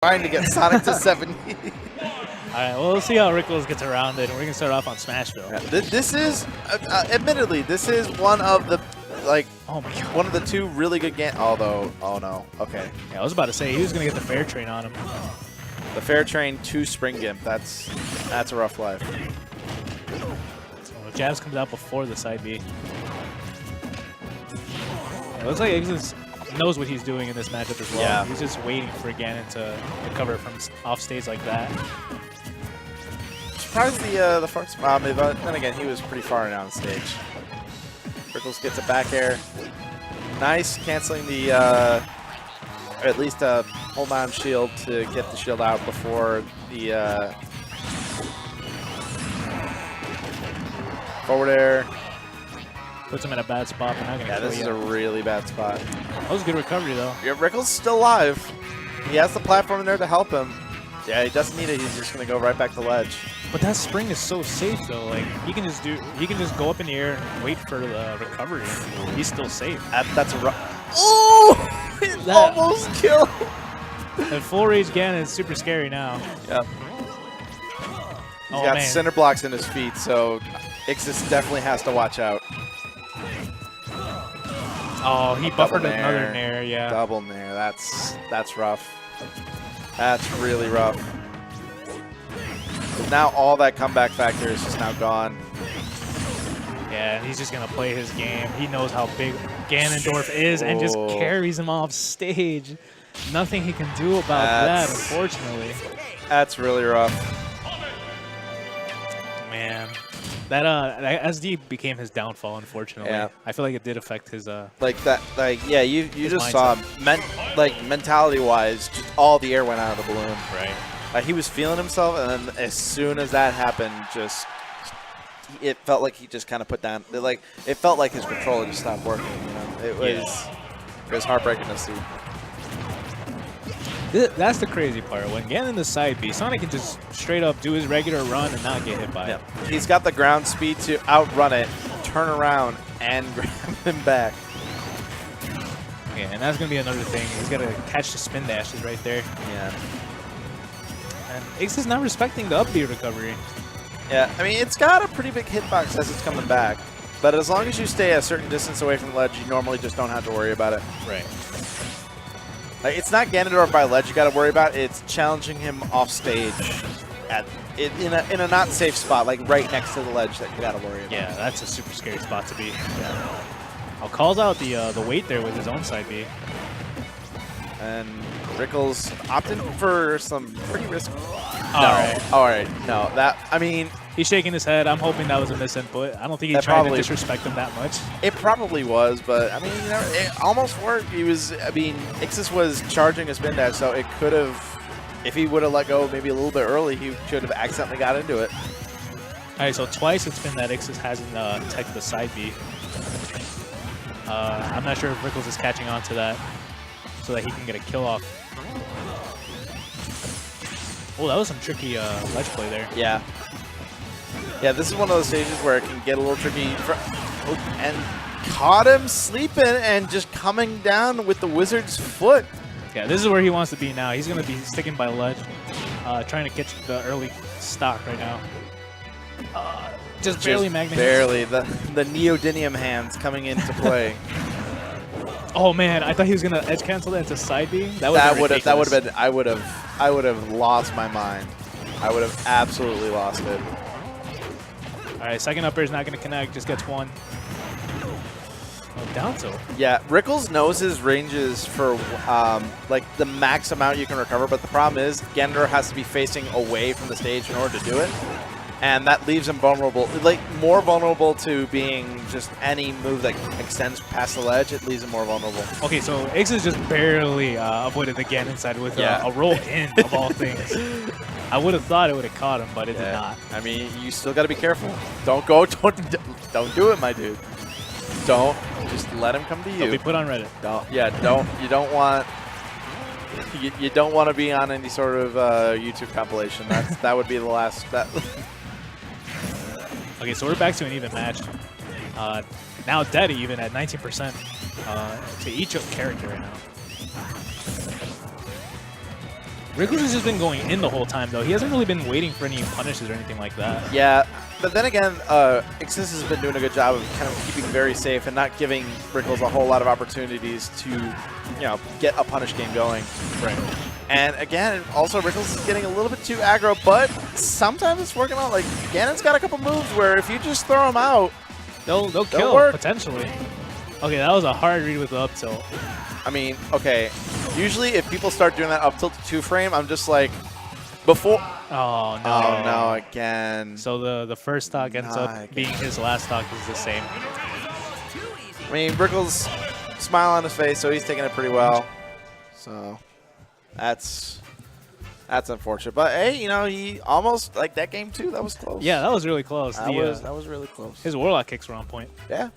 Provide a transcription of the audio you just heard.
trying to get Sonic to 70. Alright, well, we'll see how Rickles gets around it, and we're going to start off on Smashville. Yeah, this is, admittedly, this is one of the, like, oh my god, one of the two really good games. Although, oh no, okay. Yeah, I was about to say, he was going to get the fair train on him. The fair train to Spring Gimp, that's a rough life. So Jabs comes out before the side B. It looks like Ixis knows what he's doing in this matchup as well. Yeah. He's just waiting for Ganon to recover from off stage like that. Surprised the first, but then again, he was pretty far down the stage. Rickles gets a back air. Nice, canceling the, or at least a hold down shield to get the shield out before the forward air. Puts him in a bad spot, but not going to Yeah, kill this is you. a really bad spot. That was a good recovery, though. Yeah, Rickles still alive. He has the platform there to help him. Yeah, he doesn't need it. He's just going to go right back to ledge. But that spring is so safe, though. Like, he can just go up in the air and wait for the recovery. He's still safe. That's a rough. Oh! It That- almost killed. And full rage Ganon is super scary now. Yep. He's Oh, got man. center blocks in his feet, so Ixis definitely has to watch out. Oh, he buffered Double another nair. nair, yeah. Double nair. That's rough. That's really rough. 'Cause now all that comeback factor is just now gone. Yeah, and he's just going to play his game. He knows how big Ganondorf is and just Oh. carries him off stage. Nothing he can do about that, That's- unfortunately. That's really rough. Man. That SD became his downfall, unfortunately. Yeah. I feel like it did affect his Like that. Like yeah, you his just saw mentality-wise, just all the air went out of the balloon. right. He was feeling himself, and then as soon as that happened, just it felt like he just kind of put down. Like it felt like his controller just stopped working. You know, it was heartbreaking to see. That's the crazy part. When Ganon the side B, Sonic can just straight up do his regular run and not get hit by it. He's got the ground speed to outrun it, turn around, and grab him back. Yeah, and that's going to be another thing. He's got to catch the spin dashes right there. Yeah. And Ixis is not respecting the up B recovery. Yeah, I mean, it's got a pretty big hitbox as it's coming back. But as long as you stay a certain distance away from the ledge, you normally just don't have to worry about it. Right. Like, it's not Ganondorf by ledge you got to worry about. It's challenging him off stage in a not safe spot, like right next to the ledge that you got to worry about. Yeah, that's a super scary spot to be. Yeah. Calls out the weight there with his own side B. And Rickles opted for some pretty risky. All right. No, I mean, He's shaking his head. I'm hoping that was a misinput. I don't think he That tried to probably- disrespect him that much. it probably was, but I mean, you know, it almost worked. Ixis was charging a spin dash, so it could have, if he would have let go maybe a little bit early, he should have accidentally got into it. All right, so twice it's been that Ixis hasn't teched the side B. I'm not sure if Rickles is catching on to that so that he can get a kill off. Oh, that was some tricky ledge play there. Yeah. Yeah, this is one of those stages where it can get a little tricky. And caught him sleeping and just coming down with the wizard's foot. Yeah, this is where he wants to be now. He's going to be sticking by ledge, trying to catch the early stock right now. Just barely Magna. Barely. The neodymium hands coming into play. Oh man, I thought he was going to edge cancel that into side B. That would have been. I would have lost my mind. I would have absolutely lost it. All right, second up air is not going to connect. Just gets one. Oh, down tilt. Yeah, Rickles knows his ranges for like the max amount you can recover, but the problem is Ganondorf has to be facing away from the stage in order to do it, and that leaves him vulnerable, like more vulnerable to being just any move that extends past the ledge. It leaves him more vulnerable. Okay, so Ixis just barely avoided the Ganon side with a roll in of all things. I would have thought it would have caught him, but it did not. I mean, you still got to be careful. Don't don't do it, my dude. Don't just let him come to you. He'll be put on Reddit. You don't want to be on any sort of YouTube compilation. That would be the last. Okay, so we're back to an even match. Now dead even at 19% to each character right now. Rickles has just been going in the whole time, though. He hasn't really been waiting for any punishes or anything like that. Yeah, but then again, Ixis has been doing a good job of kind of keeping very safe and not giving Rickles a whole lot of opportunities to, you know, get a punish game going. Right. And again, also Rickles is getting a little bit too aggro, but sometimes it's working out. Like, Ganon's got a couple moves where if you just throw him out, They'll kill, work. potentially. Okay, that was a hard read with the up tilt. I mean, okay, usually if people start doing that up tilt to 2-frame, I'm just like, before... Oh, no. Oh, no, again. So the first stock ends up again. being his last stock is the same. I mean, Rickles, smile on his face, so he's taking it pretty well. So, that's unfortunate. But, hey, you know, he almost, like, that game, too, that was close. Yeah, that was really close. That was really close. His Warlock kicks were on point. Yeah.